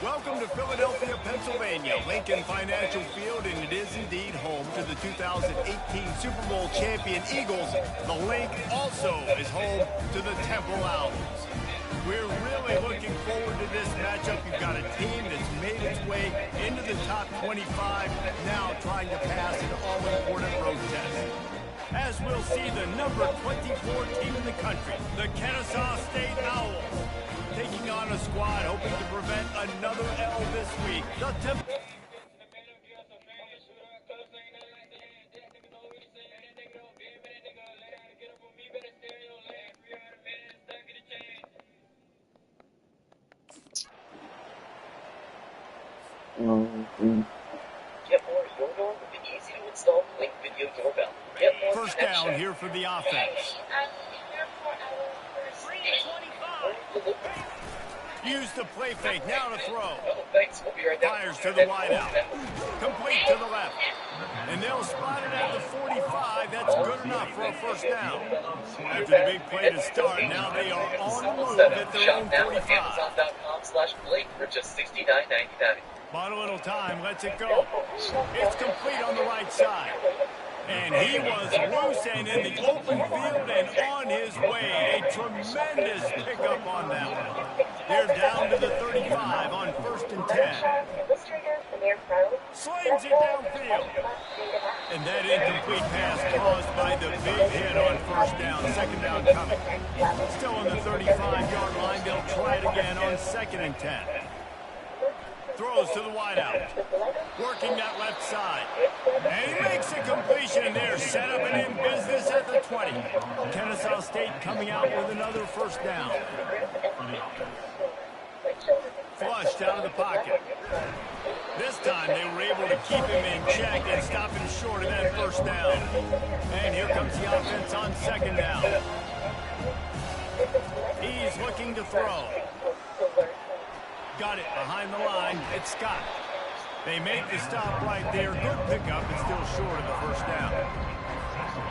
Welcome to Philadelphia, Pennsylvania, Lincoln Financial Field, and it is indeed home to the 2018 Super Bowl champion Eagles. The Link also is home to the Temple Owls. We're really looking forward to this matchup. You've got a team that's made its way into the top 25, now trying to pass an all-important road test. As we'll see the number 24 team in the country, the Kennesaw State Owls, taking on a squad hoping to prevent another L this week. The Get more Yodel with the easy-to-install Link Video Doorbell. Get more first down here for the offense. Use the play fake, now to throw. Oh, thanks. We'll be right down. Fires to the wideout. Complete to the left. And they'll spot it at the 45. That's good enough for a first down. After the big play to start, now they are on the move at their own 45. Amazon.com/Blake for just $69.99. Bought a little time, lets it go. It's complete on the right side. And he was loose and in the open field and on his way. A tremendous pickup on that one. They're down to the 35 on 1st and 10. Slings it downfield. And that incomplete pass caused by the big hit on first down. Second down coming. Still on the 35-yard line. They'll try it again on 2nd and 10. Throws to the wideout. Working that left side. And he makes a completion there. Set up and in business at the 20. Kennesaw State coming out with another first down. Flushed out of the pocket. This time they were able to keep him in check and stop him short of that first down. And here comes the offense on 2nd down. He's looking to throw. Got it behind the line. It's Scott. They make the stop right there. Good pickup, but still short of the first down.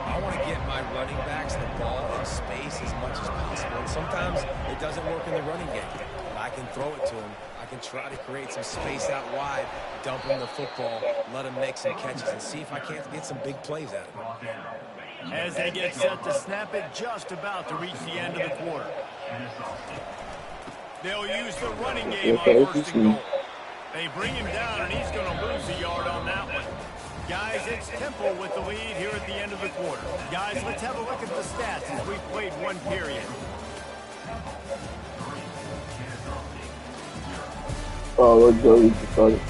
I want to get my running backs the ball in space as much as possible. And sometimes it doesn't work in the running game. But I can throw it to them. I can try to create some space out wide, dump them the football, let them make some catches, and see if I can't get some big plays out of it. As they get set to snap it, just about to reach the end of the quarter. They'll use the running game on 1st and goal. They bring him down, and he's going to lose a yard on that one. Guys, it's Temple with the lead here at the end of the quarter. Guys, let's have a look at the stats as we've played one period. Oh, let's go. We can start it.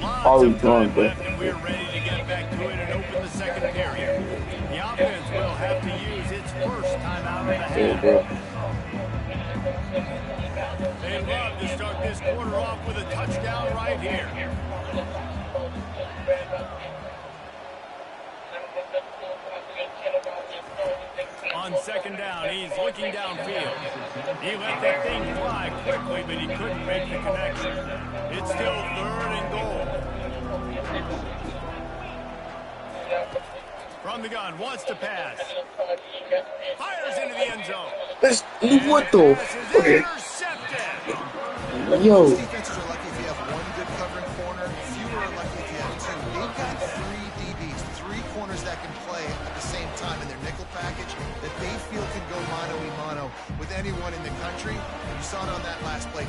Lots of time left, and we're ready to get back to it and open the second period. The offense will have to use its first timeout of the half. They'd love to start this quarter off with a touchdown right here. On 2nd down, he's looking downfield. He let that thing fly quickly, but he couldn't make the connection. It's still 3rd and goal. From the gun, wants to pass. Fires into the end zone. What the? Okay. Yo. Defenses are lucky if you have one good covering corner. Fewer are lucky if you have two. They've got 3 DBs, 3 corners that can play anyone in the country. You saw it on that last play.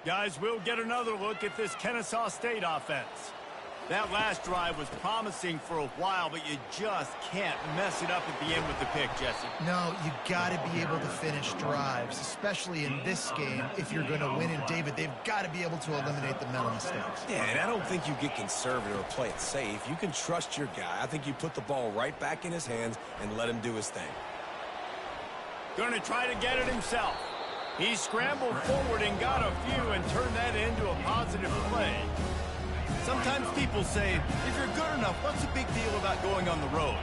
Guys, we'll get another look at this Kennesaw State offense. That last drive was promising for a while, but you just can't mess it up at the end with the pick, Jesse. No, you got to be able to finish drives, especially in this game. If you're going to win, and David, they've got to be able to eliminate the mental mistakes. Yeah, and I don't think you get conservative or play it safe. You can trust your guy. I think you put the ball right back in his hands and let him do his thing. Going to try to get it himself. He scrambled forward and got a few and turned that into a positive play. Sometimes people say, if you're good enough, what's the big deal about going on the road?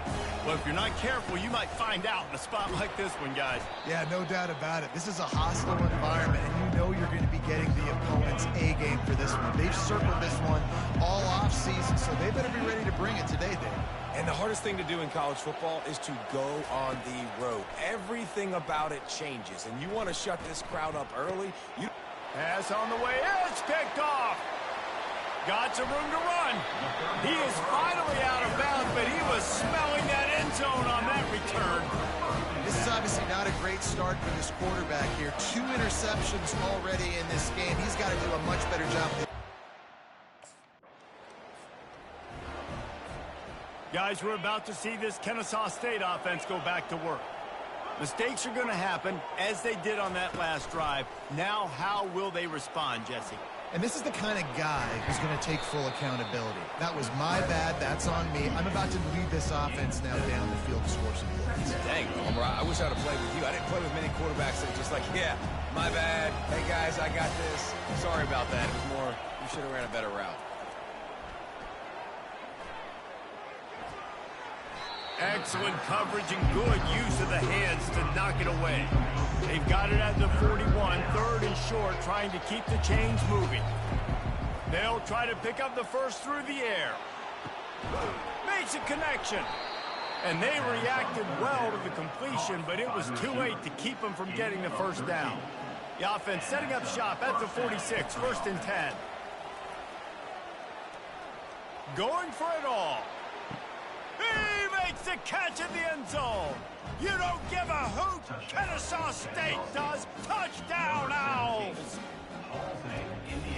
Well, if you're not careful, you might find out in a spot like this one, guys. Yeah, no doubt about it. This is a hostile environment, and you know you're going to be getting the opponent's A game for this one. They've circled this one all off season, so they better be ready to bring it today, Dave. And the hardest thing to do in college football is to go on the road. Everything about it changes, and you want to shut this crowd up early. Pass on the way. It's picked off. Got some room to run. He is finally out of bounds, but he was smelling that end zone on that return. This is obviously not a great start for this quarterback here. 2 interceptions already in this game. He's got to do a much better job. Guys, we're about to see this Kennesaw State offense go back to work. Mistakes are going to happen, as they did on that last drive. Now, how will they respond, Jesse? And this is the kind of guy who's going to take full accountability. That was my bad. That's on me. I'm about to lead this offense now down the field to score some points. Dang, Homer, I wish I'd have played with you. I didn't play with many quarterbacks that just like, yeah, my bad. Hey, guys, I got this. Sorry about that. It was more, you should have ran a better route. Excellent coverage and good use of the hands to knock it away. They've got it at the 41, 3rd and short, trying to keep the chains moving. They'll try to pick up the first through the air. Makes a connection. And they reacted well to the completion, but it was too late to keep them from getting the first down. The offense setting up shop at the 46, 1st and 10. Going for it all. He makes the catch in the end zone. You don't give a hoot. Kennesaw State does. Touchdown, Owls.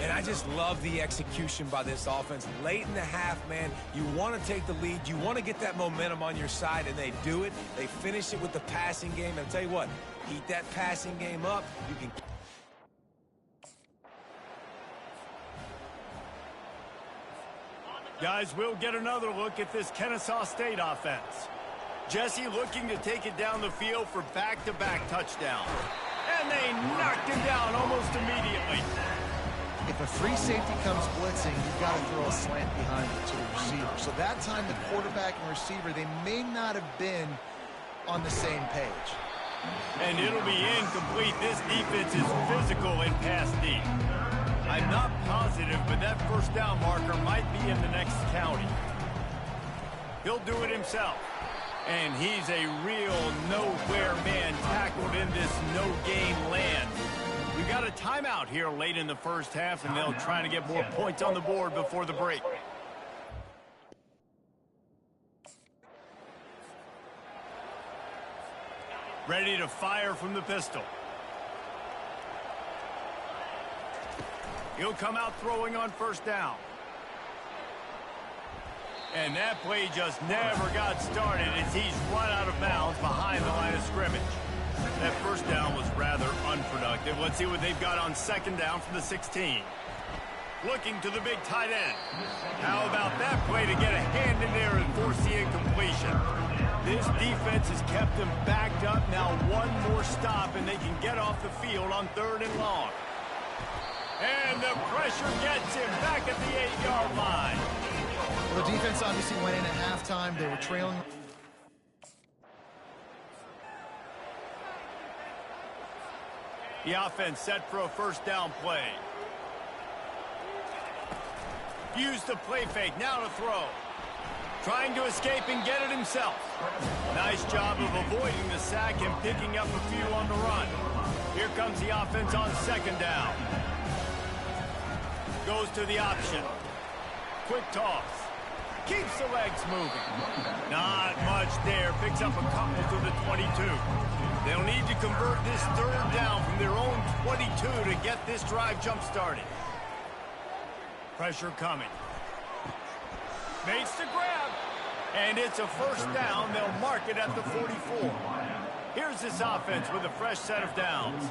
And I just love the execution by this offense. Late in the half, man, you want to take the lead. You want to get that momentum on your side, and they do it. They finish it with the passing game. And I'll tell you what, heat that passing game up. You can... Guys, we'll get another look at this Kennesaw State offense. Jesse looking to take it down the field for back-to-back touchdowns. And they knocked him down almost immediately. If a free safety comes blitzing, you've got to throw a slant behind it to the receiver. So that time, the quarterback and receiver, they may not have been on the same page. And it'll be incomplete. This defense is physical and pass deep. I'm not positive, but that first down marker might be in the next county. He'll do it himself. And he's a real nowhere man tackled in this no-game land. We've got a timeout here late in the first half, and they'll try to get more points on the board before the break. Ready to fire from the pistol. He'll come out throwing on first down. And that play just never got started as he's run out of bounds behind the line of scrimmage. That first down was rather unproductive. Let's see what they've got on 2nd down from the 16. Looking to the big tight end. How about that play to get a hand in there and force the incompletion? This defense has kept them backed up. Now one more stop and they can get off the field on 3rd and long. And the pressure gets him back at the 8-yard line. Well, the defense obviously went in at halftime. They were trailing. The offense set for a first down play. Use the play fake, now to throw. Trying to escape and get it himself. Nice job of avoiding the sack and picking up a few on the run. Here comes the offense on second down. Goes to the option. Quick toss. Keeps the legs moving. Not much there. Picks up a couple to the 22. They'll need to convert this third down from their own 22 to get this drive jump-started. Pressure coming. Makes the grab. And it's a first down. They'll mark it at the 44. Here's this offense with a fresh set of downs.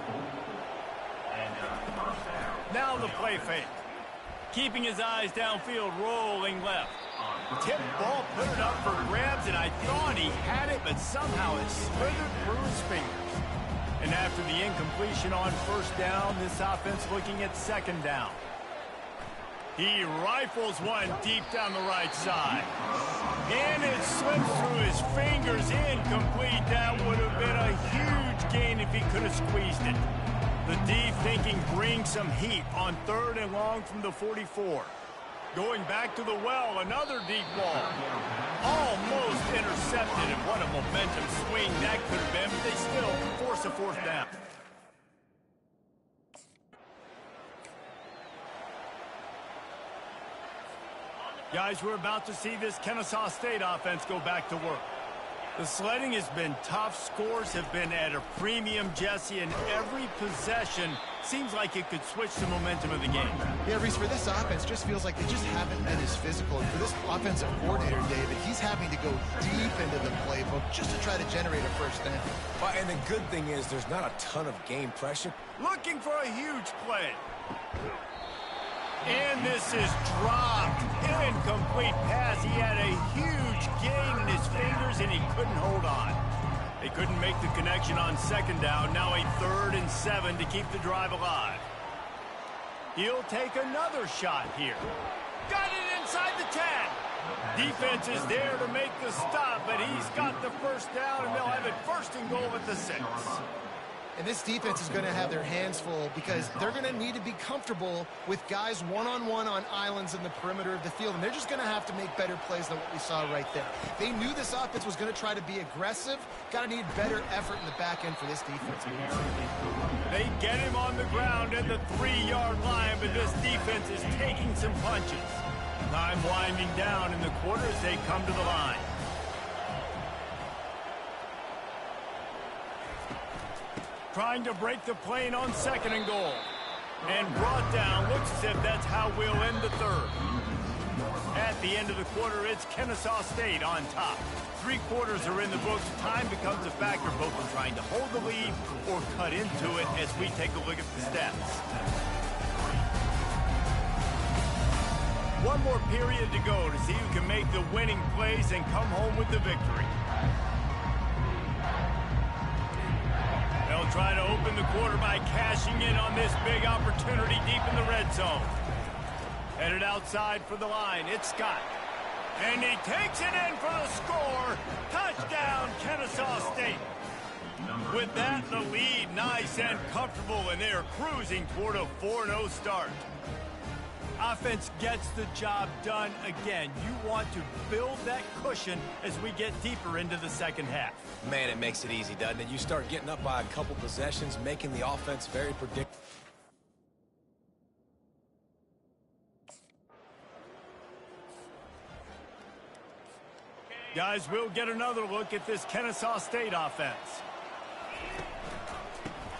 Now the play fake. Keeping his eyes downfield, rolling left. Tip ball, put it up for grabs, and I thought he had it, but somehow it slithered through his fingers. And after the incompletion on first down, this offense looking at second down. He rifles one deep down the right side. And it slips through his fingers, incomplete. That would have been a huge gain if he could have squeezed it. The D thinking bring some heat on third and long from the 44. Going back to the well, another deep ball. Almost intercepted, and what a momentum swing that could have been, but they still force a fourth down. Guys, we're about to see this Kennesaw State offense go back to work. The sledding has been tough. Scores have been at a premium, Jesse, and every possession seems like it could switch the momentum of the game. Yeah, Reese, for this offense, just feels like they just haven't been as physical. And for this offensive coordinator, David, he's having to go deep into the playbook just to try to generate a first down. And the good thing is there's not a ton of game pressure. Looking for a huge play. And this is dropped. Incomplete pass. He had a huge gain in his fingers, and he couldn't hold on. They couldn't make the connection on second down. Now a 3rd and 7 to keep the drive alive. He'll take another shot here. Got it inside the 10. Defense is there to make the stop, but he's got the first down, and they'll have it 1st and goal at the 6. And this defense is going to have their hands full because they're going to need to be comfortable with guys one-on-one on islands in the perimeter of the field. And they're just going to have to make better plays than what we saw right there. They knew this offense was going to try to be aggressive. Got to need better effort in the back end for this defense. They get him on the ground at the 3-yard line, but this defense is taking some punches. Time winding down in the quarter as they come to the line. Trying to break the plane on 2nd and goal. And brought down. Looks as if that's how we'll end the 3rd. At the end of the quarter, it's Kennesaw State on top. 3 quarters are in the books. Time becomes a factor both in trying to hold the lead or cut into it as we take a look at the stats. One more period to go to see who can make the winning plays and come home with the victory. They'll try to open the quarter by cashing in on this big opportunity deep in the red zone. Headed outside for the line, it's Scott. And he takes it in for the score. Touchdown, Kennesaw State. With that, the lead nice and comfortable, and they're cruising toward a 4-0 start. Offense gets the job done again. You want to build that cushion as we get deeper into the second half. Man, it makes it easy, doesn't it? You start getting up by a couple possessions, making the offense very predictable. Guys, we'll get another look at this Kennesaw State offense.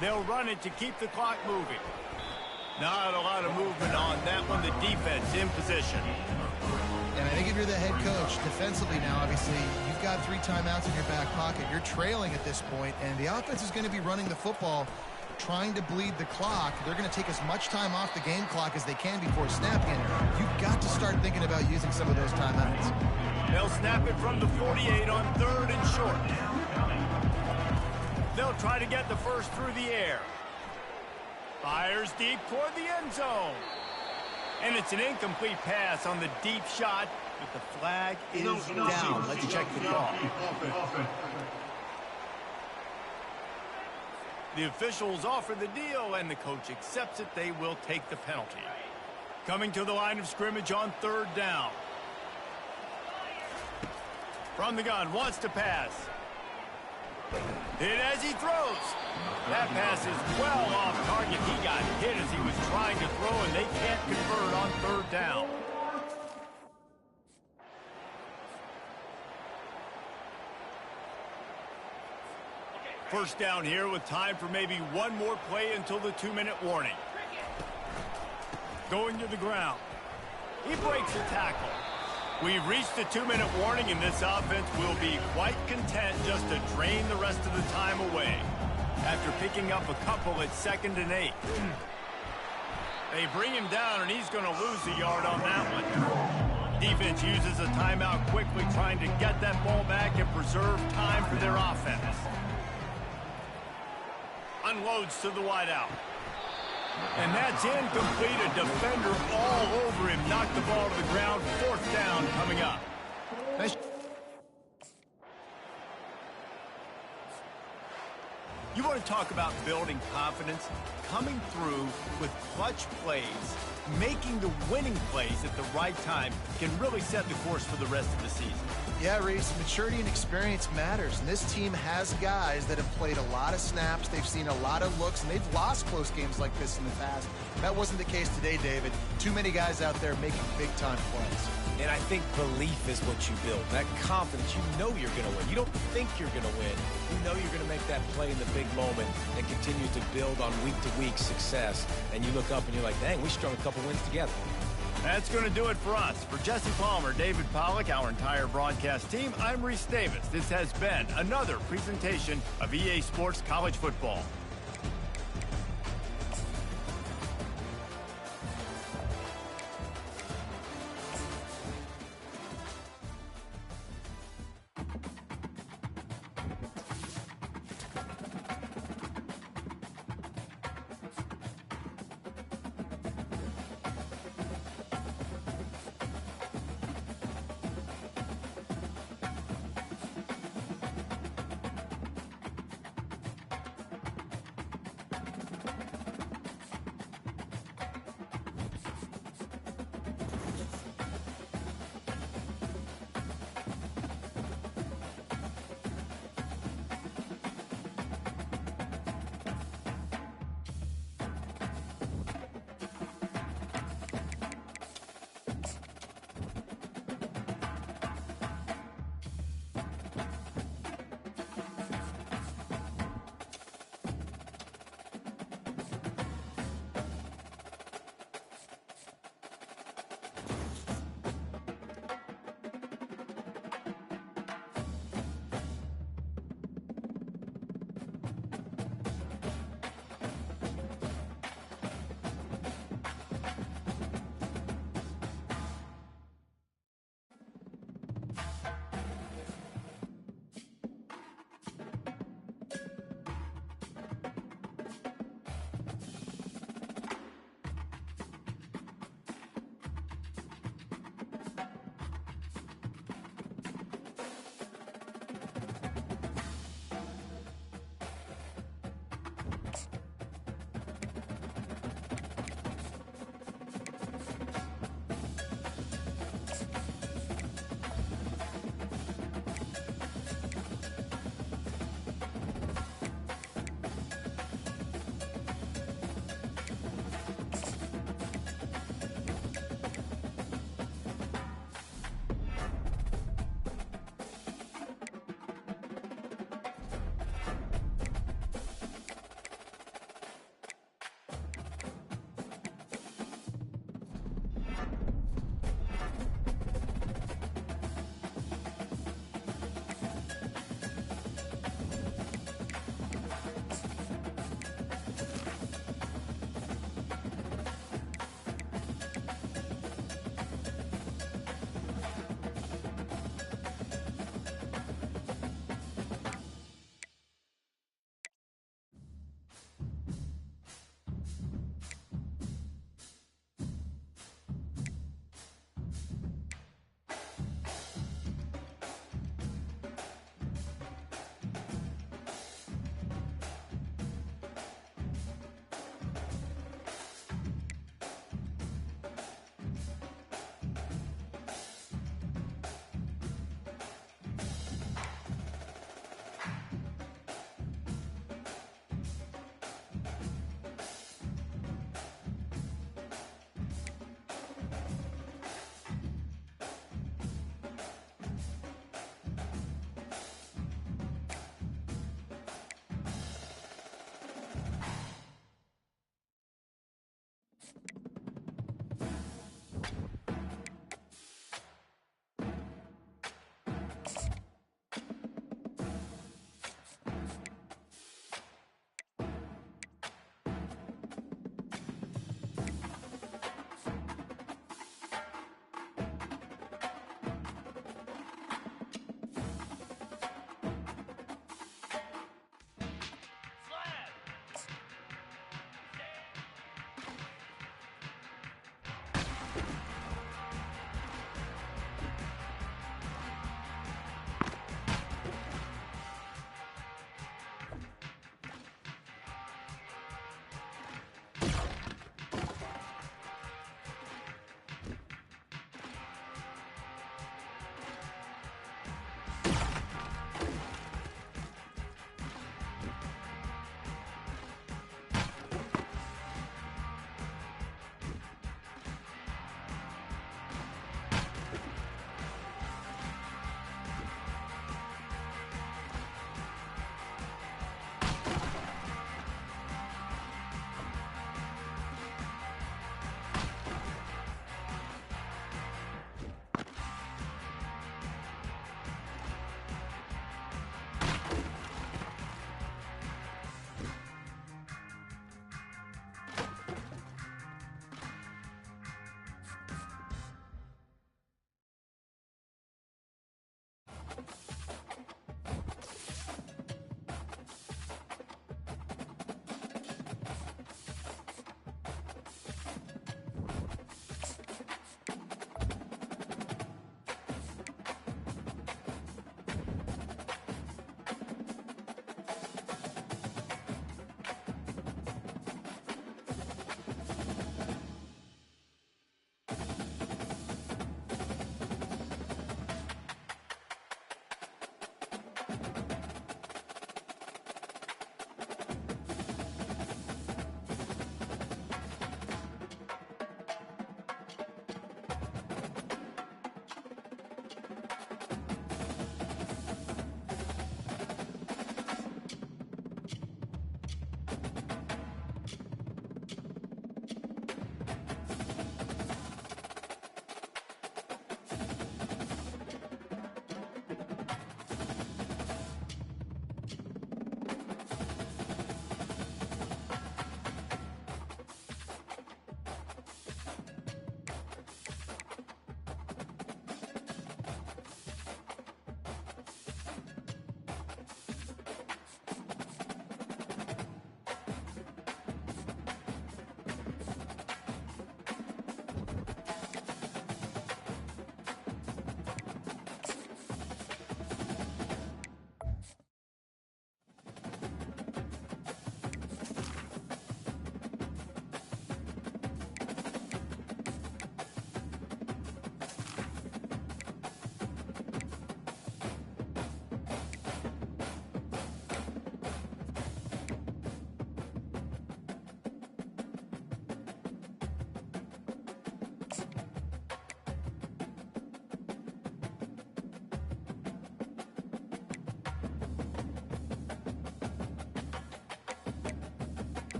They'll run it to keep the clock moving. Not a lot of movement on that one. The defense in position. And I think if you're the head coach, defensively now, obviously, you've got 3 timeouts in your back pocket. You're trailing at this point, and the offense is going to be running the football, trying to bleed the clock. They're going to take as much time off the game clock as they can before snapping it. You've got to start thinking about using some of those timeouts. They'll snap it from the 48 on 3rd and short. They'll try to get the first through the air. Fires deep toward the end zone. And it's an incomplete pass on the deep shot, but the flag is down. Let's check the call. The officials offer the deal, and the coach accepts it. They will take the penalty. Coming to the line of scrimmage on 3rd down. From the gun, wants to pass. Hit as he throws. That pass is well off target. He got hit as he was trying to throw, and they can't convert on 3rd down. First down here with time for maybe one more play until the 2-minute warning. Going to the ground. He breaks the tackle. We've reached the 2-minute warning, and this offense will be quite content just to drain the rest of the time away. After picking up a couple at 2nd and 8. They bring him down, and he's going to lose a yard on that one. Defense uses a timeout quickly, trying to get that ball back and preserve time for their offense. Unloads to the wideout. And that's incomplete. A defender all over him. Knocked the ball to the ground. 4th down coming up. Nice. You want to talk about building confidence? Coming through with clutch plays, making the winning plays at the right time can really set the course for the rest of the season. Yeah, Reese, maturity and experience matters, and this team has guys that have played a lot of snaps, they've seen a lot of looks, and they've lost close games like this in the past. That wasn't the case today, David. Too many guys out there making big-time plays. And I think belief is what you build. That confidence, you know you're going to win. You don't think you're going to win. You know you're going to make that play in the big moment and continue to build on week-to-week success. And you look up and you're like, dang, we strung a couple wins together. That's going to do it for us. For Jesse Palmer, David Pollack, our entire broadcast team, I'm Reese Davis. This has been another presentation of EA Sports College Football.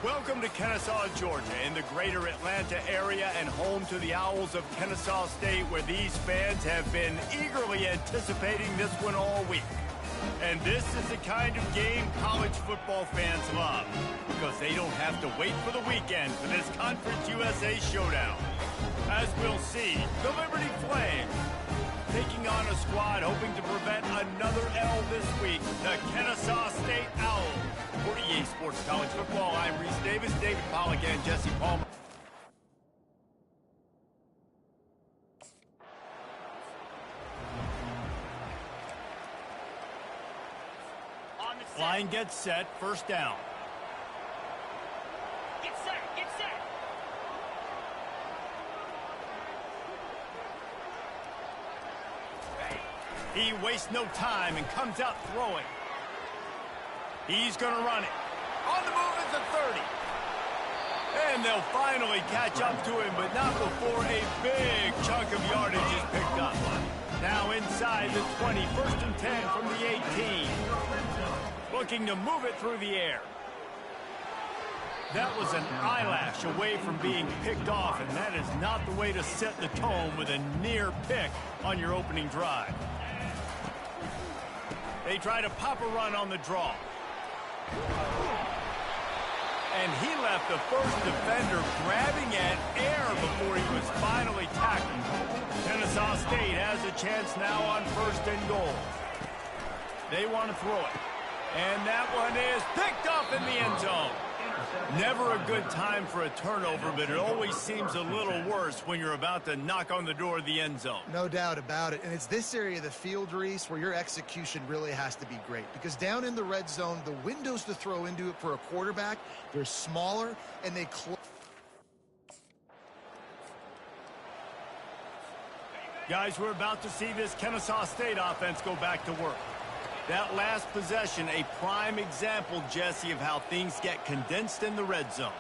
Welcome to Kennesaw, Georgia, in the greater Atlanta area and home to the Owls of Kennesaw State, where these fans have been eagerly anticipating this one all week. And this is the kind of game college football fans love, because they don't have to wait for the weekend for this Conference USA showdown. As we'll see, the Liberty Flames taking on a squad hoping to prevent another L this week, the Kennesaw State Owls. For EA Sports College Football, I'm Reese Davis, David Pollack, and Jesse Palmer. Line gets set, first down. Get set, get set. He wastes no time and comes out throwing. He's going to run it. On the move at the 30. And they'll finally catch up to him, but not before a big chunk of yardage is picked up. Now inside the 20, first and 10 from the 18. Looking to move it through the air. That was an eyelash away from being picked off, and that is not the way to set the tone with a near pick on your opening drive. They try to pop a run on the draw. And he left the first defender grabbing at air before he was finally tackled. Kennesaw State has a chance now on first and goal. They want to throw it. And that one is picked up in the end zone. Never a good time for a turnover, but it always seems a little worse when you're about to knock on the door of the end zone. No doubt about it. And it's this area of the field, Reese, where your execution really has to be great. Because down in the red zone, the windows to throw into it for a quarterback, they're smaller and they close. Guys, we're about to see this Kennesaw State offense go back to work. That last possession, a prime example, Jesse, of how things get condensed in the red zone.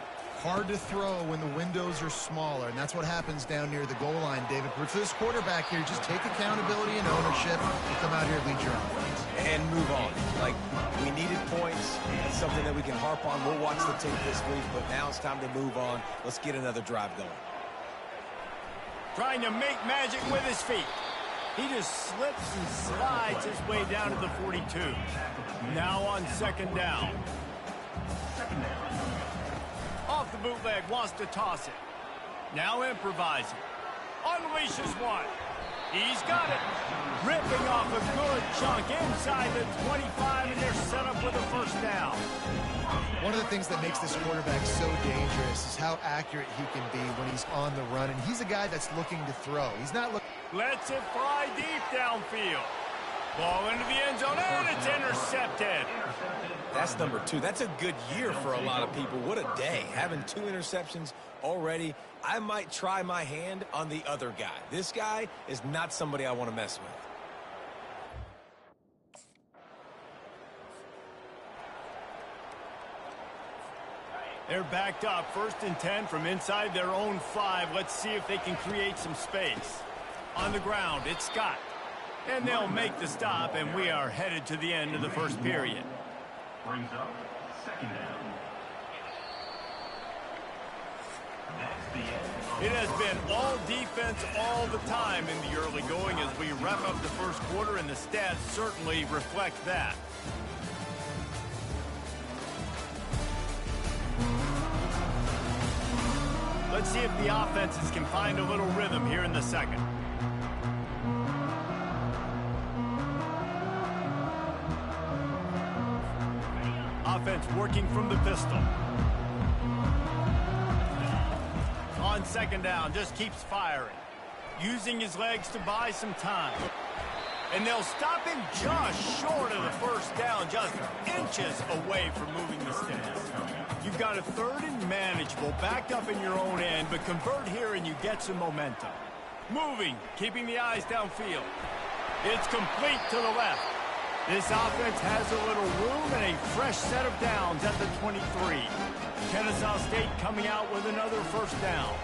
Hard to throw when the windows are smaller, and that's what happens down near the goal line, David. But for this quarterback here, just take accountability and ownership and come out here and lead your offense. And move on. Like, we needed points. It's something that we can harp on. We'll watch the tape this week, but now it's time to move on. Let's get another drive going. Trying to make magic with his feet. He just slips and slides his way down to the 42. Now on second down. Off the bootleg, wants to toss it. Now improvising. Unleashes one. He's got it. Ripping off a good chunk inside the 25, and they're set up with a first down. One of the things that makes this quarterback so dangerous is how accurate he can be when he's on the run, and he's a guy that's looking to throw. He's not looking. Lets it fly deep downfield. Ball into the end zone, and it's intercepted. That's number 2. That's a good year for a lot of people. What a day. Having 2 interceptions already. I might try my hand on the other guy. This guy is not somebody I want to mess with. They're backed up, first and 10 from inside their own 5. Let's see if they can create some space. On the ground, it's Scott. And they'll make the stop, and we are headed to the end of the first period. Brings up second down. That's the end. It has been all defense all the time in the early going as we wrap up the first quarter, and the stats certainly reflect that. Let's see if the offenses can find a little rhythm here in the second. Offense working from the pistol. On second down, just keeps firing. Using his legs to buy some time. And they'll stop him just short of the first down, just inches away from moving the sticks. You've got a third and manageable, backed up in your own end, but convert here and you get some momentum. Moving, keeping the eyes downfield. It's complete to the left. This offense has a little room and a fresh set of downs at the 23. Kennesaw State coming out with another first down.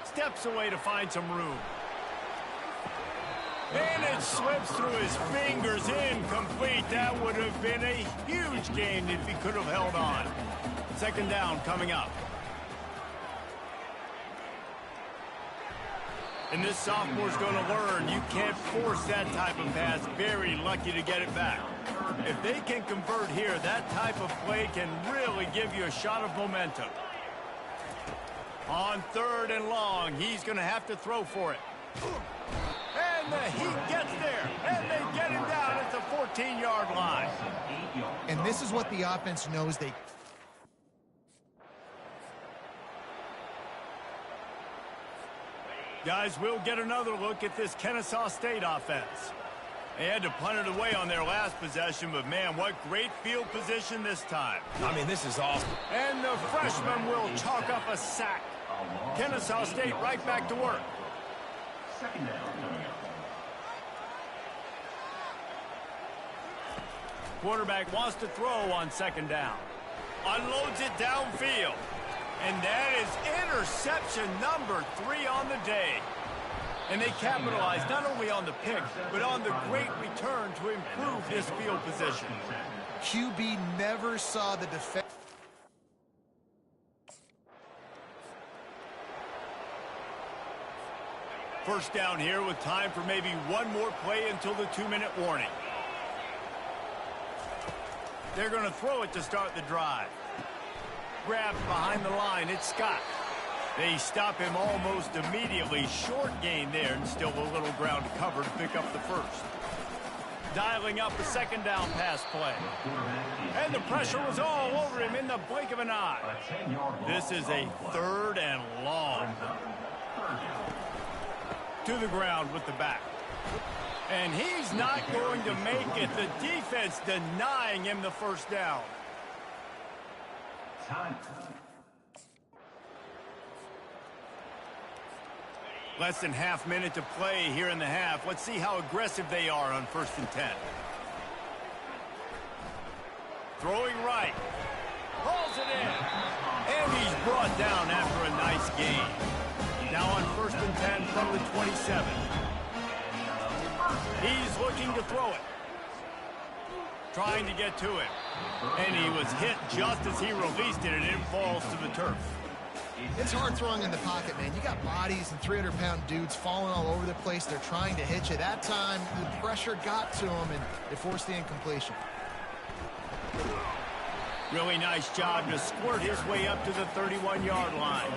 Steps away to find some room. And it slips through his fingers, incomplete. That would have been a huge gain if he could have held on. Second down coming up. And this sophomore's going to learn you can't force that type of pass. Very lucky to get it back. If they can convert here, that type of play can really give you a shot of momentum. On third and long, he's going to have to throw for it. And the Heat gets there, and they get him down at the 14-yard line. And this is what the offense knows they... Guys, we'll get another look at this Kennesaw State offense. They had to punt it away on their last possession, but man, what great field position this time. I mean, this is awesome. And the freshman will chalk up a sack. Kennesaw State right back to work. Second down coming up. Quarterback wants to throw on second down. Unloads it downfield. And that is interception number 3 on the day. And they capitalized not only on the pick, but on the great return to improve this field position. QB never saw the defense. First down here with time for maybe one more play until the 2-minute warning. They're going to throw it to start the drive. Grabbed behind the line, it's Scott. They stop him almost immediately. Short gain there, and still a little ground to cover to pick up the first. Dialing up a second down pass play. And the pressure was all over him in the blink of an eye. This is a third and long. To the ground with the back. And he's not going to make it. The defense denying him the first down. Less than half minute to play here in the half. Let's see how aggressive they are on 1st and 10. Throwing right. Hauls it in. And he's brought down after a nice gain. Now on 1st and 10 from the 27. He's looking to throw it. Trying to get to it. And he was hit just as he released it, and it falls to the turf. It's hard throwing in the pocket, man. You got bodies and 300-pound dudes falling all over the place. They're trying to hit you. That time, the pressure got to him, and it forced the incompletion. Really nice job to squirt his way up to the 31-yard line.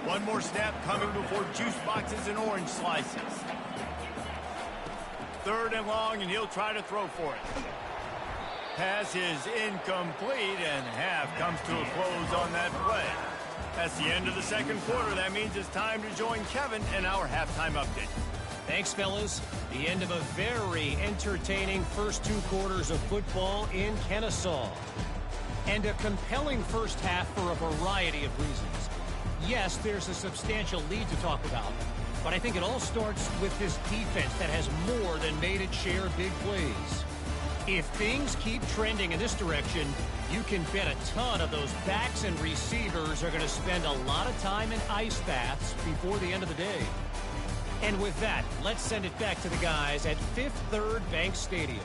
One more snap coming before juice boxes and orange slices. Third and long, and he'll try to throw for it. Pass is incomplete, and half comes to a close on that play. That's the end of the second quarter. That means it's time to join Kevin in our halftime update. Thanks, fellas. The end of a very entertaining first 2 quarters of football in Kennesaw. And a compelling first half for a variety of reasons. Yes, there's a substantial lead to talk about, but I think it all starts with this defense that has more than made its share of big plays. If things keep trending in this direction, you can bet a ton of those backs and receivers are going to spend a lot of time in ice baths before the end of the day. And with that, let's send it back to the guys at Fifth Third Bank Stadium.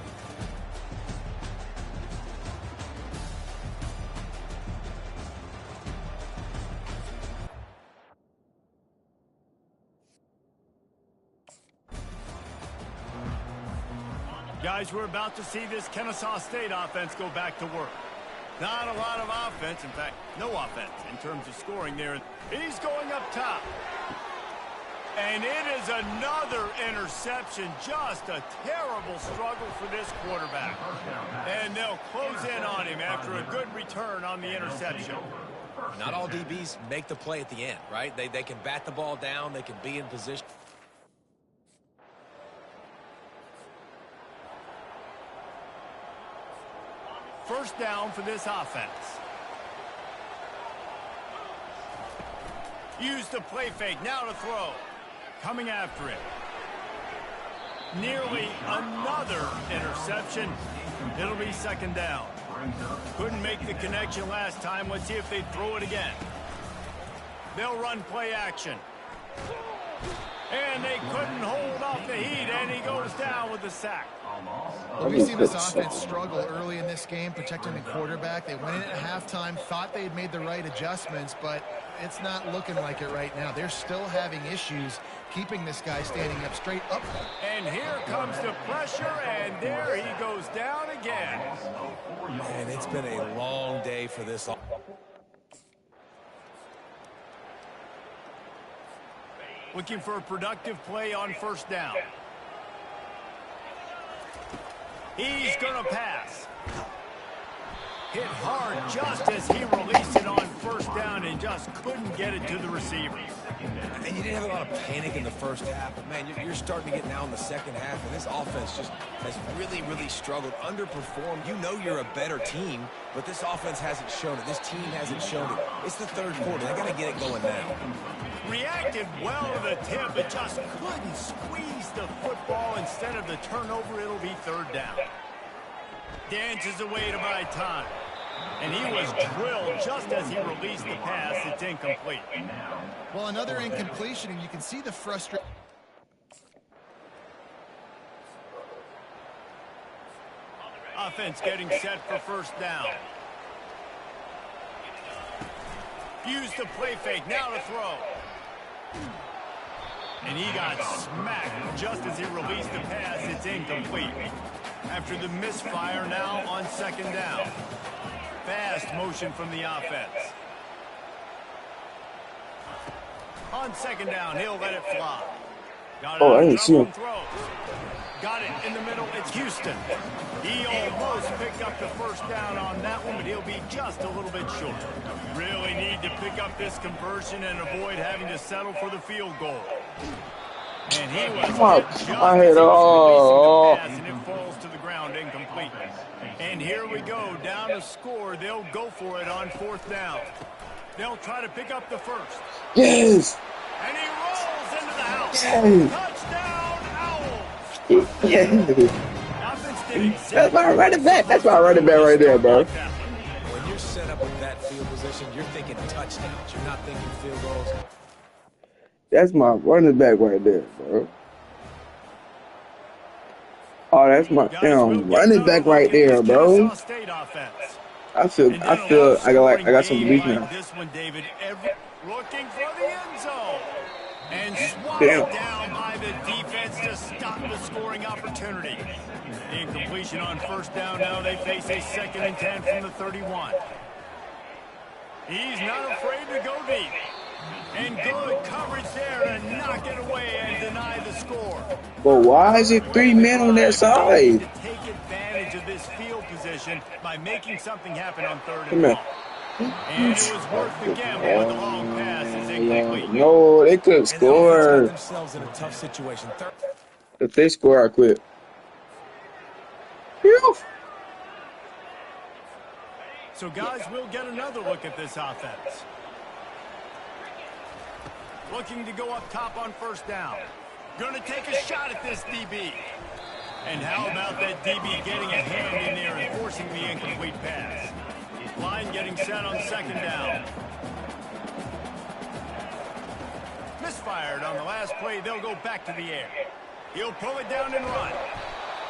Guys, we're about to see this Kennesaw State offense go back to work. Not a lot of offense, in fact, no offense in terms of scoring there. He's going up top. And it is another interception. Just a terrible struggle for this quarterback. And they'll close in on him after a good return on the interception. Not all DBs make the play at the end, right? They can bat the ball down. They can be in position. First down for this offense. Use the play fake. Now to throw. Coming after it. Nearly another interception. It'll be second down. Couldn't make the connection last time. Let's see if they throw it again. They'll run play action. And they couldn't hold off the heat, and he goes down with the sack. Well, we've seen this offense struggle early in this game, protecting the quarterback. They went in at halftime, thought they had made the right adjustments, but it's not looking like it right now. They're still having issues keeping this guy standing up straight up. And here comes the pressure, and there he goes down again. Man, it's been a long day for this. Looking for a productive play on first down. He's going to pass. Hit hard just as he released it on first down and just couldn't get it to the receiver. And you didn't have a lot of panic in the first half, but man, you're starting to get now in the second half, and this offense just has really, really struggled, underperformed. You know you're a better team, but this offense hasn't shown it. This team hasn't shown it. It's the third quarter. They got to get it going now. Reacted well to the tip, but just couldn't squeeze the football. Instead of the turnover, it'll be third down. Dances away to buy time. And he was drilled just as he released the pass. It's incomplete. Well, another incompletion, and you can see the frustration. Offense getting set for first down. Used the play fake. Now to throw. And he got smacked just as he released the pass. It's incomplete. After the misfire, now on second down. Fast motion from the offense. On second down, he'll let it fly. Got it I didn't see him. Got it in the middle. It's Houston. He almost picked up the first down on that one, but he'll be just a little bit short. Really need to pick up this conversion and avoid having to settle for the field goal. And he was just I hit all. and it falls to the ground incomplete. And here we go, down to score. They'll go for it on fourth down. They'll try to pick up the first. Yes. And he rolls into the house. Yes. Touchdown, Owls. Yes. That's my running back. That's my running back right there, bro. When you're set up with that field position, you're thinking touchdowns. You're not thinking field goals. That's my running back right there, bro. Oh, that's my damn running back right there, bro. I feel I got some belief now. This one, David, looking for the end zone. And swatted down by the defense to stop the scoring opportunity. Incompletion on first down. Now they face a 2nd and 10 from the 31. He's not afraid to go deep. And good coverage there to knock it away and deny the score. But why is it 3 men on their side? To take advantage of this field position by making something happen on 3rd and long. And it was worth the gamble, but the long pass is incomplete. No, they could score. Themselves in a tough situation. If they score, I quit. Phew. So, guys, we'll get another look at this offense. Looking to go up top on first down. Going to take a shot at this DB. And how about that DB getting a hand in there and forcing the incomplete pass? Line getting set on second down. Misfired on the last play. They'll go back to the air. He'll pull it down and run.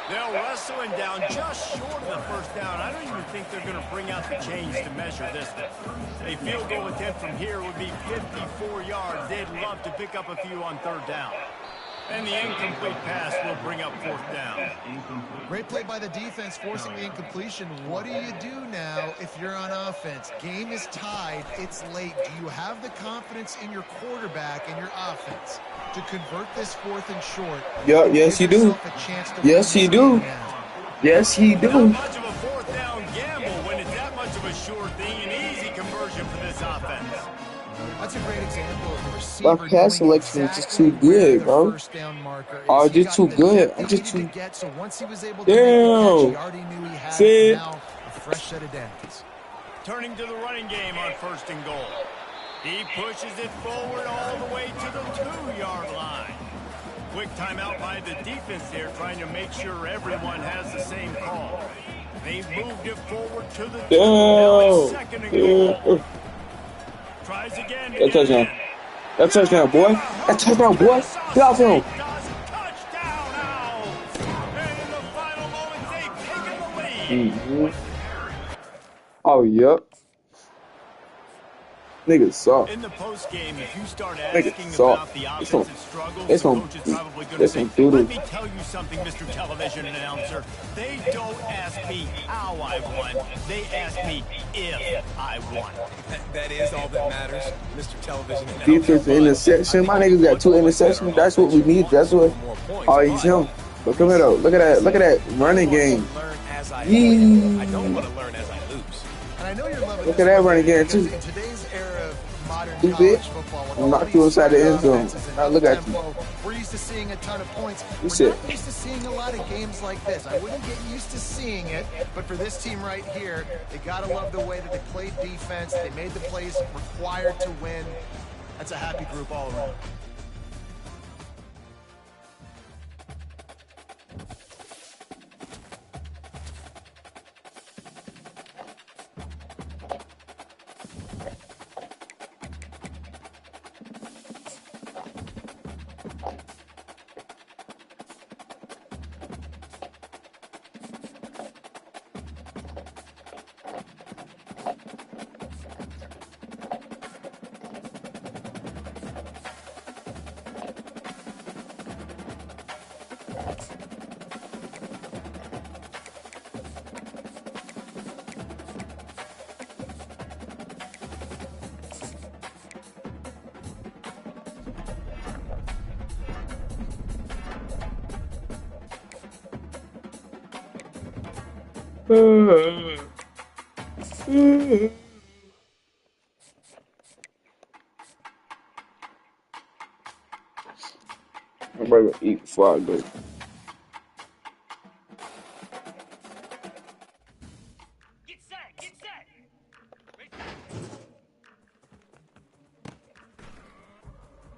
They'll wrestle him down just short of the first down. I don't even think they're going to bring out the chains to measure this one. A field goal attempt from here would be 54 yards. They'd love to pick up a few on 3rd down. And the incomplete pass will bring up 4th down. Great play by the defense, forcing the incompletion. What do you do now if you're on offense? Game is tied. It's late. Do you have the confidence in your quarterback and your offense to convert this 4th and short? Yeah, yes, you do. Yes, you do. Yes, he do. Not much of a 4th down gamble when it's that much of a sure thing. An easy conversion for this offense. That's a great example of the receiver. My pass selection is just too good, bro. Oh, just too good. I'm just too. So once he was able to Damn. he already knew he had See? now a fresh set of downs. Turning to the running game on 1st and goal. He pushes it forward all the way to the 2-yard line. Quick timeout by the defense there, trying to make sure everyone has the same call. They've moved it forward to the 2. Now it's 2nd and goal. Tries again to get it in. That touchdown, boy. That touchdown, boy. Get off him. Touchdown now. And in the final moments, they've taken the lead. Oh, yep. Niggas soft. In the post game, if you start Niggas asking soft. about the offensive struggles, the coach is probably going to say, doodle. let me tell you something, Mr. Television Announcer. They don't ask me how I won. They ask me if I won. That is all that matters, Mr. Television Announcer. Defense interception. My niggas got 2 interceptions. That's what we need. That's what. Oh, he's him. But come here though. Look at that. Look at that running game. I don't want to learn as I lose. And I know you're loving Look at that running game too. in today's era of modern Too college big. football, Knock you inside the end zone. Now look at you. We're used to seeing a ton of points. You We're said. not used to seeing a lot of games like this. I wouldn't get used to seeing it, but for this team right here, they gotta love the way that they played defense. They made the plays required to win. That's a happy group all around. I'm ready to eat before I go. Get set, get set.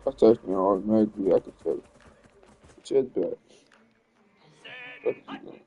I touched me automatically. I can tell it. Chest back. Fuck you, man.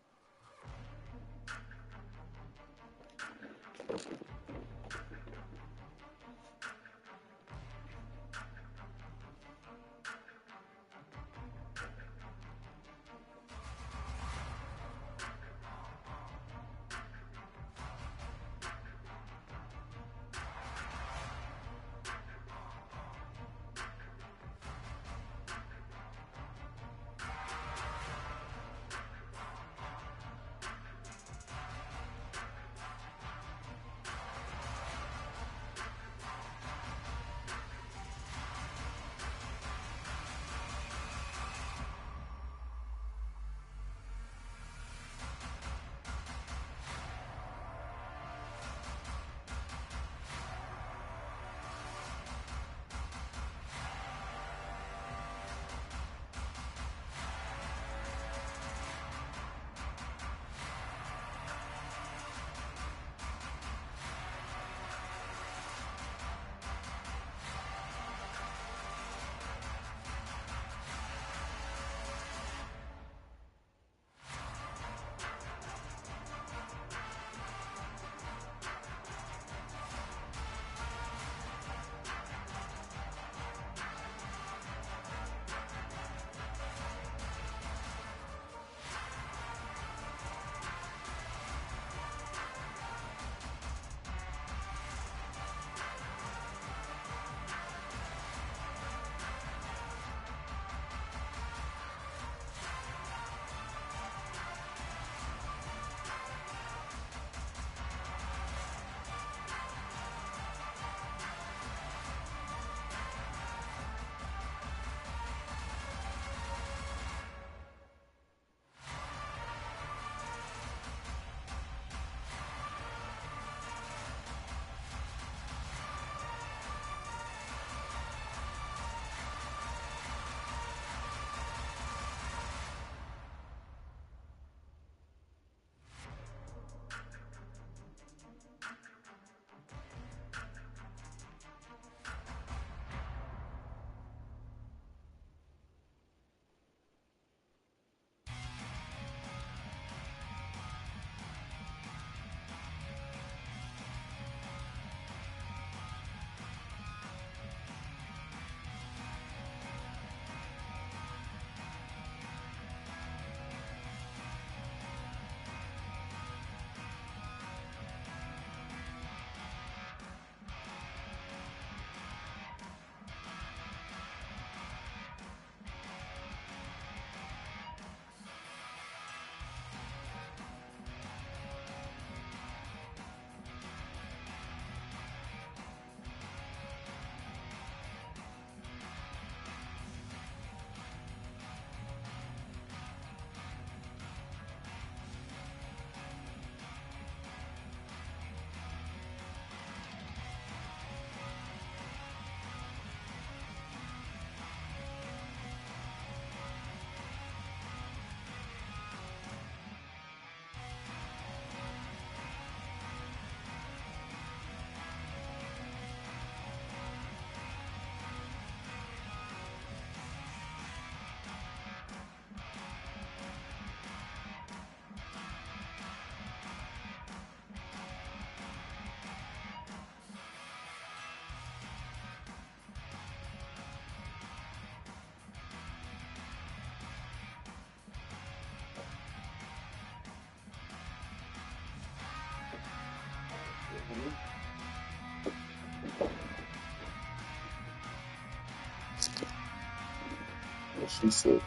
She said.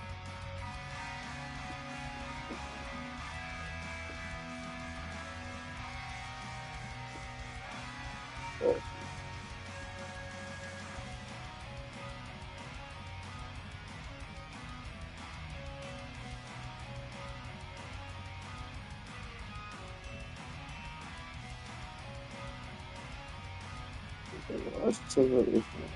Let's check out this one.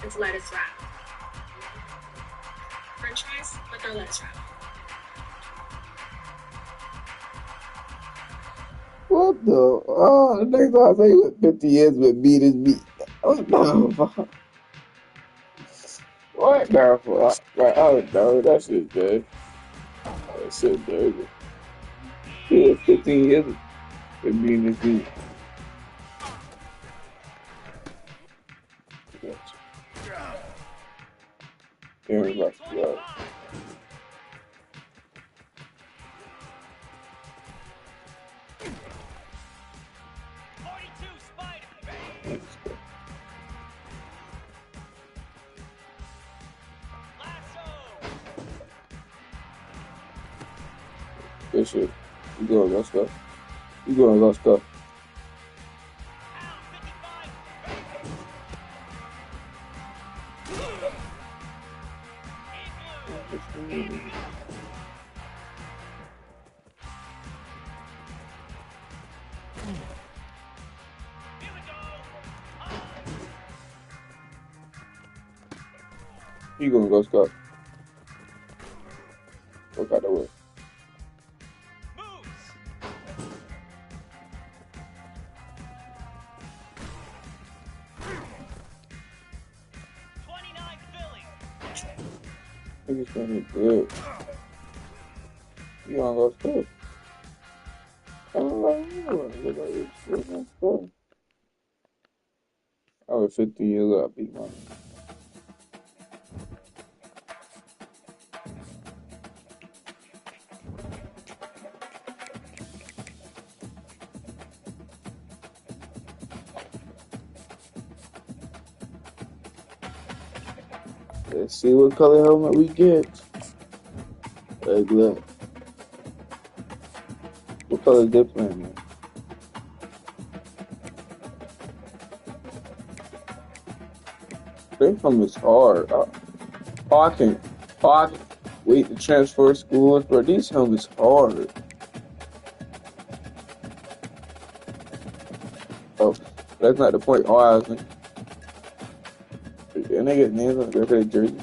It's lettuce wrap. French fries with their lettuce wrap. What the? Oh, the next time I say what 50 years with meat is meat. What the fuck? What the fuck? Right, oh no, that shit dead. That shit dead. Yeah, 15 years with meat is meat. Aaron Rodgers. Good shit. You going lost stuff. You going lost stuff. You gonna go Scott? Look out the way. I think it's gonna be good. You gonna go Scott? I don't know. I was 50 years old. I beat mine. Let's see what color helmet we get. Like that. What color is they playing, man? This home is hard. Parking. Wait to transfer schools, bro. These home is hard. Oh, that's not the point. And they get names on their jersey.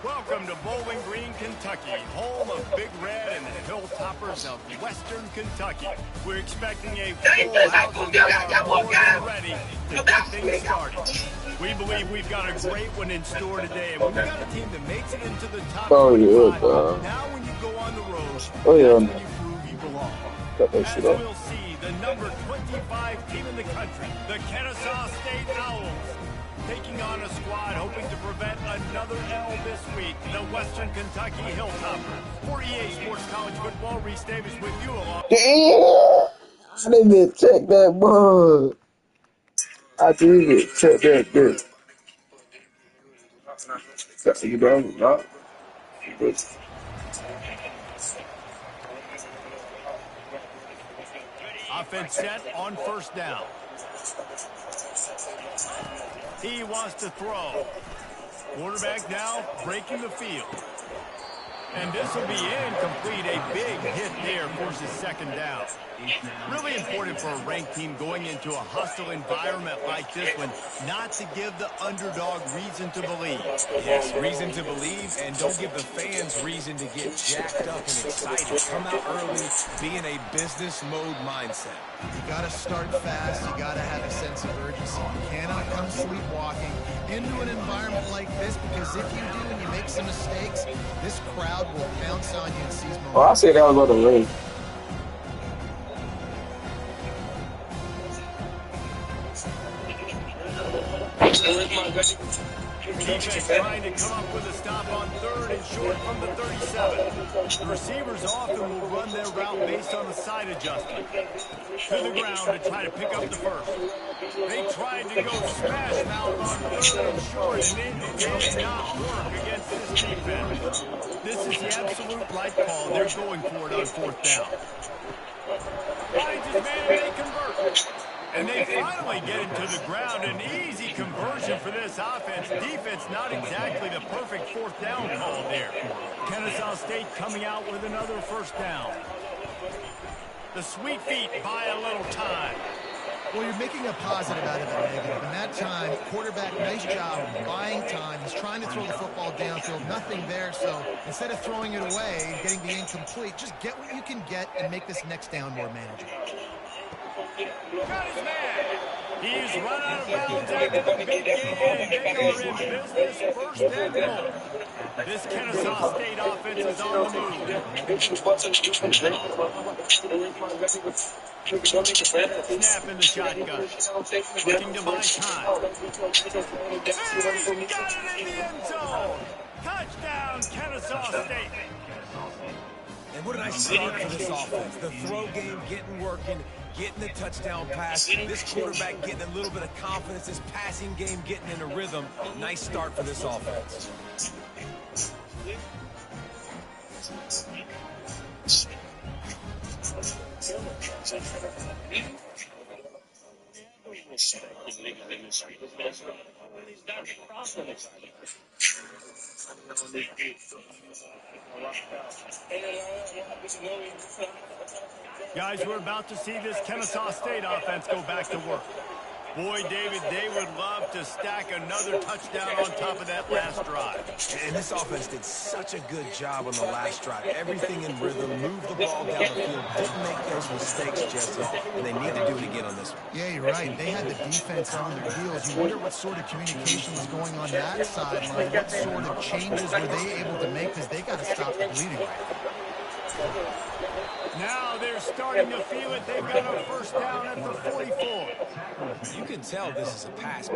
Welcome to Bowling Green, Kentucky, home of Big Red and the Hilltoppers of Western Kentucky. We're expecting a full house and we are more than ready to get things started. We believe we've got a great one in store today, and we've got a team that makes it into the top 25. Now when you go on the road, that's when you prove you belong. As we'll see, the number 25 team in the country, the Kennesaw State Owls, taking on a squad hoping to prevent another L this week, the Western Kentucky Hilltoppers. For EA Sports College Football, Reese Davis with you along. Damn! I didn't even check that ball. I didn't even check that bitch. You know, offense set on first down. He wants to throw. Quarterback now breaking the field. And this will be incomplete. A big hit there forces second down. Really important for a ranked team going into a hostile environment like this one, not to give the underdog reason to believe. Yes, reason to believe, and don't give the fans reason to get jacked up and excited. Come out early, be in a business mode mindset. You got to start fast. You got to have a sense of urgency. You cannot come sleepwalking into an environment like this, because if you do and you make some mistakes, this crowd will pounce on you and seize momentum. Oh, I said that was on the race. Defense trying to come up with a stop on third and short from the 37. The receivers often will run their route based on the side adjustment. To the ground to try to pick up the first. They tried to go smash mouth on third and short, and it did not work against this defense. This is the absolute right call. They're going for it on fourth down. Finds his man and they convert. And they finally get into the ground. An easy conversion for this offense. Defense not exactly the perfect fourth down call there. Kennesaw State coming out with another first down. The Sweet Feet buy a little time. Well, you're making a positive out of a negative. And that time, quarterback, nice job buying time. He's trying to throw the football downfield. Nothing there. So instead of throwing it away, getting the incomplete, just get what you can get and make this next down more manageable. Got his man. He's run out of bounds after the big game, and they are in business first and goal. This Kennesaw State offense is on the move. Snap in the shotgun. Looking to buy time. And he's got it in the end zone. Touchdown, Kennesaw State. And what did I say for this offense? The throw game getting working, getting the touchdown pass. This quarterback getting a little bit of confidence. This passing game getting in a rhythm. Nice start for this offense. Guys, we're about to see this Kennesaw State offense go back to work. Boy, David, they would love to stack another touchdown on top of that last drive. And this offense did such a good job on the last drive. Everything in rhythm, moved the ball down the field, didn't make those mistakes, Jesse, and they need to do it again on this one. Yeah, you're right. They had the defense on their heels. You wonder what sort of communication was going on that sideline. What sort of changes were they able to make, because they got to stop the bleeding right now. They're starting to feel it. They've got a first down at the 44. You can tell this is a pass.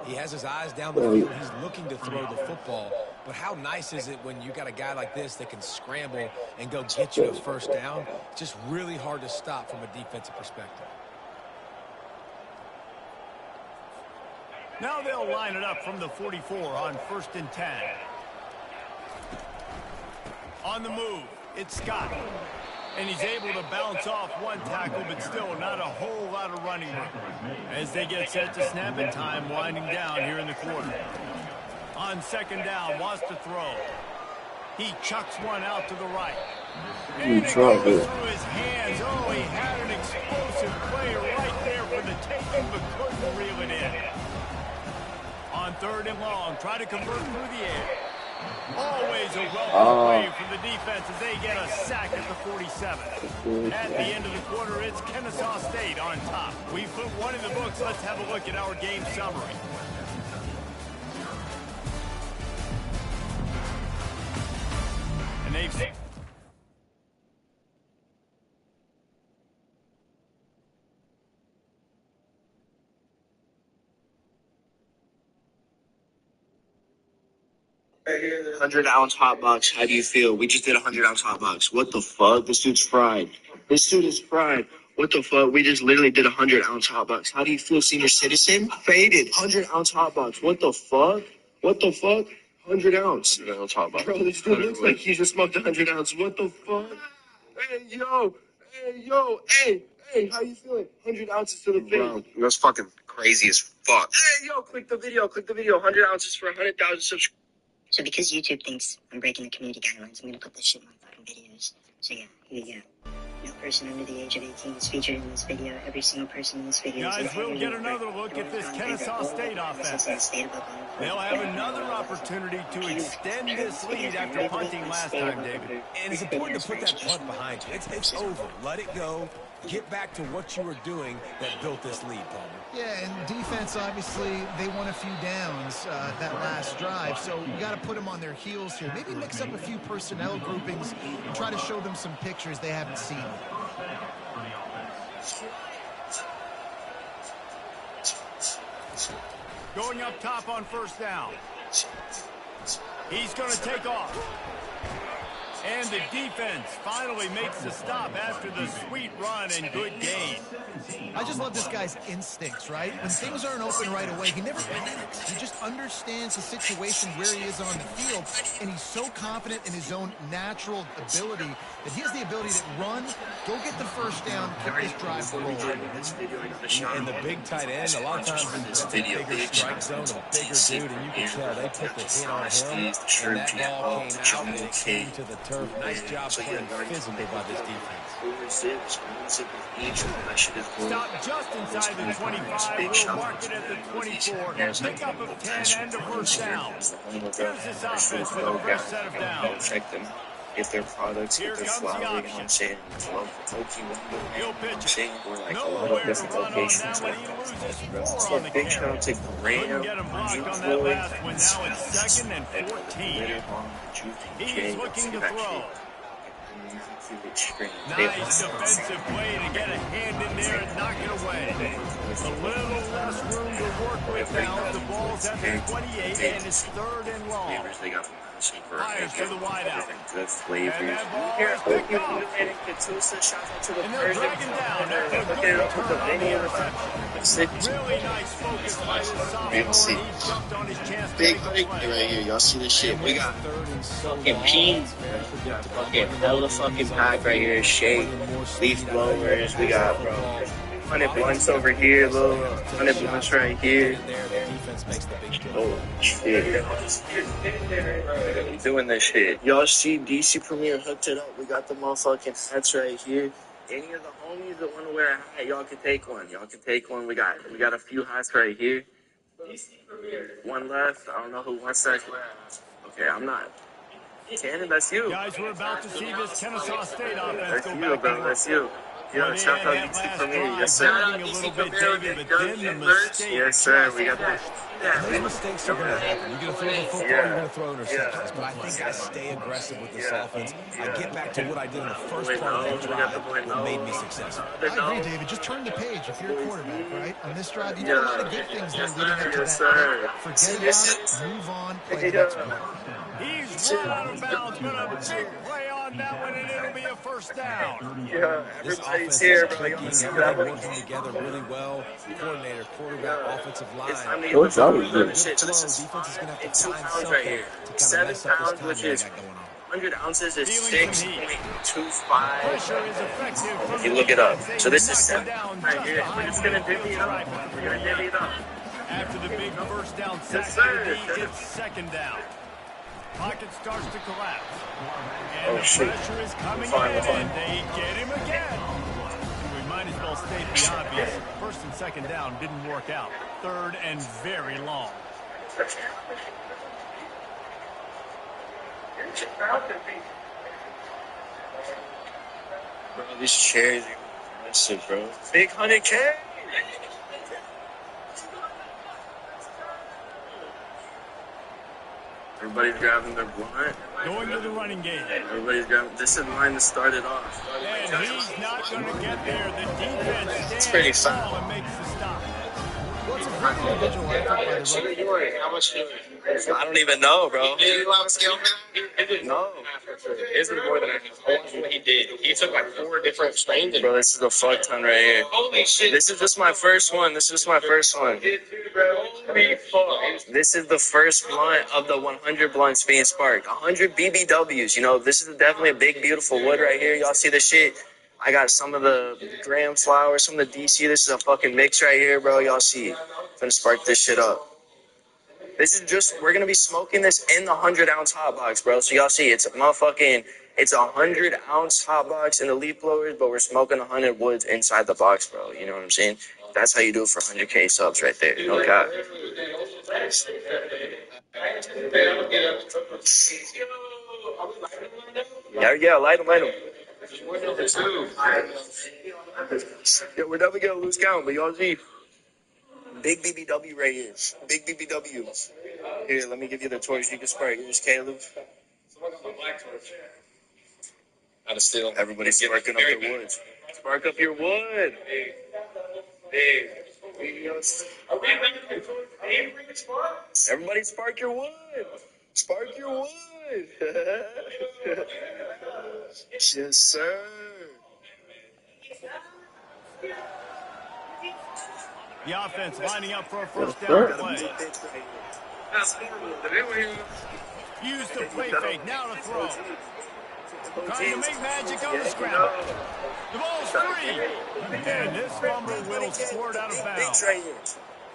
He has his eyes down the field. He's looking to throw the football. But how nice is it when you got a guy like this that can scramble and go get you a first down? It's just really hard to stop from a defensive perspective. Now they'll line it up from the 44 on 1st and 10. On the move, it's Scott. And he's able to bounce off one tackle, but still not a whole lot of running room. As they get set to snap it, time winding down here in the quarter. On 2nd down, wants to throw. He chucks one out to the right. And it goes through his hands. Oh, he had an explosive play right there for the taking, but couldn't reel it in. On 3rd and long, try to convert through the air. Always a welcome play from the defense as they get a sack at the 47. At the end of the quarter, it's Kennesaw State on top. We've put one in the books. Let's have a look at our game summary. And they've... $100-ounce hot box. How do you feel? We just did 100-ounce hot box. What the fuck? This dude's fried. This dude is fried. What the fuck? We just literally did 100-ounce hot box. How do you feel, senior citizen? Faded. 100-ounce hot box. What the fuck? What the fuck? 100-ounce. 100-ounce hot box. Bro, this dude looks like he just smoked 100 ounce. What the fuck? Hey, yo. Hey, yo. Hey. Hey, how you feeling? 100 ounces to the face. Bro, that's fucking crazy as fuck. Hey, yo, click the video. Click the video. 100 ounces for 100,000 subscribers. So because YouTube thinks I'm breaking the community guidelines, I'm going to put this shit in my fucking videos. So yeah, here you go. No person under the age of 18 is featured in this video. Every single person in this video Guys, we'll get another look at this Kennesaw State offense. They'll have another opportunity to extend this lead after punting last time, David. And it's important to put that punt behind you. It's over. Let it go. Get back to what you were doing that built this lead, Palmer. Yeah, and defense, obviously, they won a few downs that last drive, so you got to put them on their heels here. Maybe mix up a few personnel groupings and try to show them some pictures they haven't seen. Going up top on 1st down. He's going to take off. And the defense finally makes the stop after the sweet run and good gain. I just love this guy's instincts, right? When things aren't open right away, he never panics. He just understands the situation where he is on the field, and he's so confident in his own natural ability that he has the ability to run, go get the first down, keep this drive rolling. And the big tight end, a lot of times it's a bigger strike zone, a bigger dude, and you can tell they put the hit on him, and that ball came out and it came to the turf. Nice job playing physically by this defense. Stop just inside the 25. We'll mark it at the 24. Pick up of 10 and a first down. Here's this offense with a fresh set of downs. Check them. Get their products, get their flour, you know what I'm saying? He'll pitch it. We're like a lot Nowhere of to different run on locations. that one. He loses 4 So on the big shout carry. out to Couldn't get him blocked on that last one. Now it's 2nd and 14. He's looking to throw. Nice defensive play to get a hand in there and knock it away. A little less room to work with now. The ball's at the 28 and it's 3rd and long. Fires to the wideout. Good flavors. And that ball is picked off. And they're dragging down after a good return on the interception. Really nice focus by this sophomore. He jumped on his chance to Big make a break play. right here. Y'all see this shit? We got fucking peen. Fucking hella fucking pack right here. Shake, leaf blowers. We got, bro, 100 blunts over here, little 100 blunts right here. Oh shit. Doing this shit. Y'all see DC Premier hooked it up. We got the motherfucking hats right here. Any of the homies that want to wear a hat, y'all can take one. Y'all can take one. We got a few hats right here. One left. I don't know who wants that. Okay, I'm not. Cannon, that's you. Guys, we're about to see this Kennesaw State offense That's go you, back bro. to work. That's you. Yeah, shout out UT for me. Yes, sir. A little bit, David, but then the mistake. Yes, sir. We got that. Those mistakes are going to happen. You're going to throw the football, you're going to throw interceptions. But I think I stay aggressive with this offense. I get back to what I did in the first part of that drive that made me successful. I agree, David. Just turn the page if you're a quarterback, right? On this drive, you did a lot of good things there leading up to that. Forget about it, move on, play the next one. He's run out of bounds, but a big play on that one, and it'll be a first down. Yeah, This everybody's offense here, is bro. clicking, everything working together really well. Coordinator, quarterback, offensive line. It's time to Coach, get I the was flow. good. Shit, so this is Defense is going to have in to 2 find pounds something right here. to kind of 7 mess up pounds, this which timing is they got going on. 100 ounces is Feeling some heat. 6.25. Pressure is effective from You the look it up. defense. So this They is knock 7 him down right just here. We're behind just the gonna divvy it up. stripe. We're gonna divvy it up. After the big first down sack, Yes, sir. it's second down. Pocket starts to collapse. And Oh, the shit. pressure is coming Fine, in, fine. and they get him again. We might as well state the obvious. First and second down didn't work out. Third and very long. Bro, these chairs are massive, bro. Big 100K. Everybody's grabbing their blunt. Going to the running game. Everybody's grabbing. This is mine to start it off. And he's not going to get there. The defense stands pretty tall fun. and makes the stop. What's a great individual effort by the running How much I don't even know, bro. Did you have a scale for that? No. This is more than I watched what he did. He took like 4 different strains. Bro, this is a fuck ton right here. Holy shit. This is just my first one. This is my first one. Holy fuck. This is the first blunt of the 100 blunts being sparked. 100 BBWs. You know, this is definitely a big, beautiful wood right here. Y'all see this shit? I got some of the Graham flowers, some of the DC. This is a fucking mix right here, bro. Y'all see. Gonna spark this shit up. This is just, we're gonna be smoking this in the 100-ounce hot box, bro. So y'all see, it's a 100-ounce hot box in the leaf blowers, but we're smoking 100 woods inside the box, bro. You know what I'm saying? That's how you do it for 100K subs right there. No cap. Yeah, light them. Yeah, we're definitely gonna lose count, but y'all see. Big BBW right here. Big BBWs. Here, let me give you the torch. You can spark. Here's Caleb. How to steal. Everybody's sparking up their woods. Spark up your wood. Everybody spark your wood. Spark your wood. Yes, sir. The offense lining up for a first down play. That's horrible. Did anyone Use the play fake. Now to throw. Trying to make magic on the scramble. The ball's free. And this fumble will squirt out of bounds.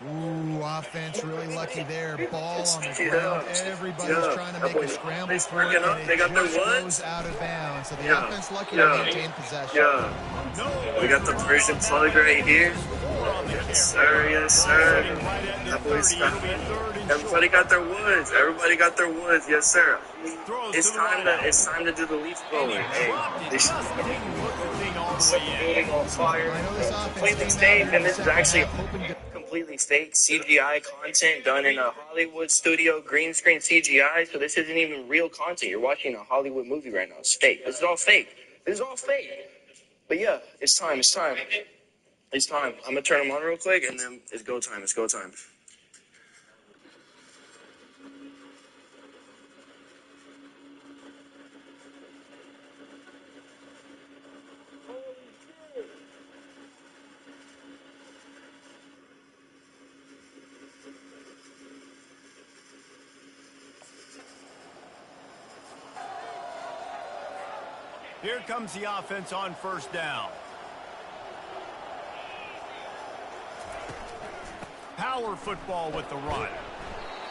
Ooh, offense really lucky there. Ball on the ground. Everybody's trying to make a scramble for it, and it just goes out of bounds. So the offense lucky to maintain possession. We got the Persian plug right here. Yes, sir. Yes, sir. That boy's fat. Everybody got their woods. Everybody got their woods. Yes, sir. It's time to do the leaf blower. Hey, this building on fire. Completely fake, and this is actually completely fake CGI content done in a Hollywood studio, green screen CGI. So this isn't even real content. You're watching a Hollywood movie right now. It's fake. This is all fake. This is all fake. But yeah, it's time. It's time. It's time. I'm gonna turn them on real quick, and then it's go time. It's go time. Here comes the offense on first down. Power football with the run.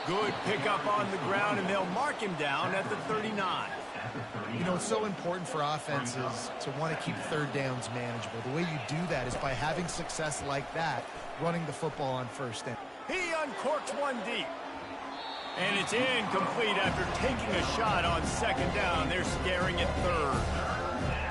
Good pickup on the ground, and they'll mark him down at the 39. You know, it's so important for offenses to want to keep third downs manageable. The way you do that is by having success like that, running the football on first down. He uncorks one deep. And it's incomplete after taking a shot on second down. They're scaring at third.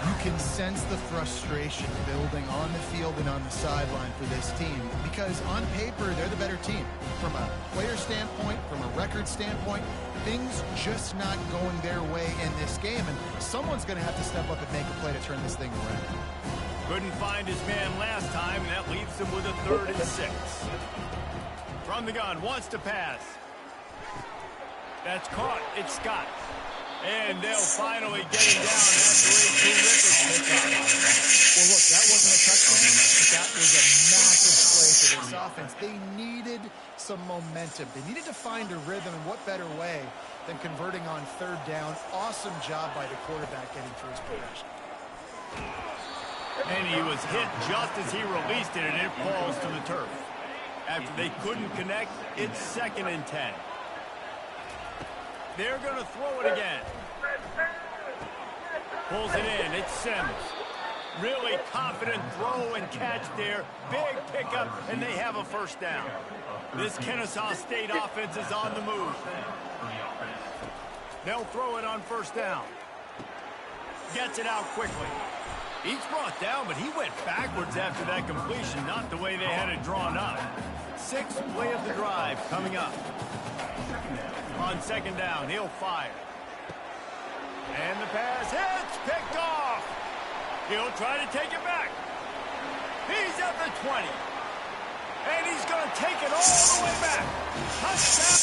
You can sense the frustration building on the field and on the sideline for this team because on paper, they're the better team. From a player standpoint, from a record standpoint, things just not going their way in this game, and someone's going to have to step up and make a play to turn this thing around. Couldn't find his man last time, and that leaves him with a 3rd and 6. From the gun, wants to pass. That's caught. It's Scott. And they'll finally get him down after a terrific pickup. Well, look, that wasn't a touchdown, but that was a massive play for this offense. They needed some momentum. They needed to find a rhythm, and what better way than converting on 3rd down. Awesome job by the quarterback getting through his possession. And he was hit just as he released it, and it falls to the turf. After they couldn't connect, it's 2nd and 10. They're going to throw it again. Pulls it in. It's Sims. Really confident throw and catch there. Big pickup, and they have a 1st down. This Kennesaw State offense is on the move. They'll throw it on 1st down. Gets it out quickly. He's brought down, but he went backwards after that completion, not the way they had it drawn up. 6th play of the drive coming up. On 2nd down, he'll fire. And the pass hits, picked off. He'll try to take it back. He's at the 20. And he's going to take it all the way back. Touchdown.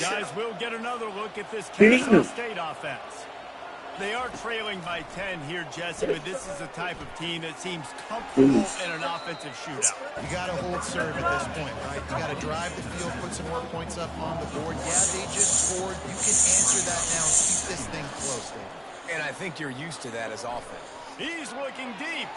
Guys, we'll get another look at this Kennesaw State offense. They are trailing by 10 here, Jesse, but this is a type of team that seems comfortable in an offensive shootout. You got to hold serve at this point, right? You got to drive the field, put some more points up on the board. Yeah, they just scored. You can answer that now and keep this thing close, Dave. And I think you're used to that as offense. He's looking deep.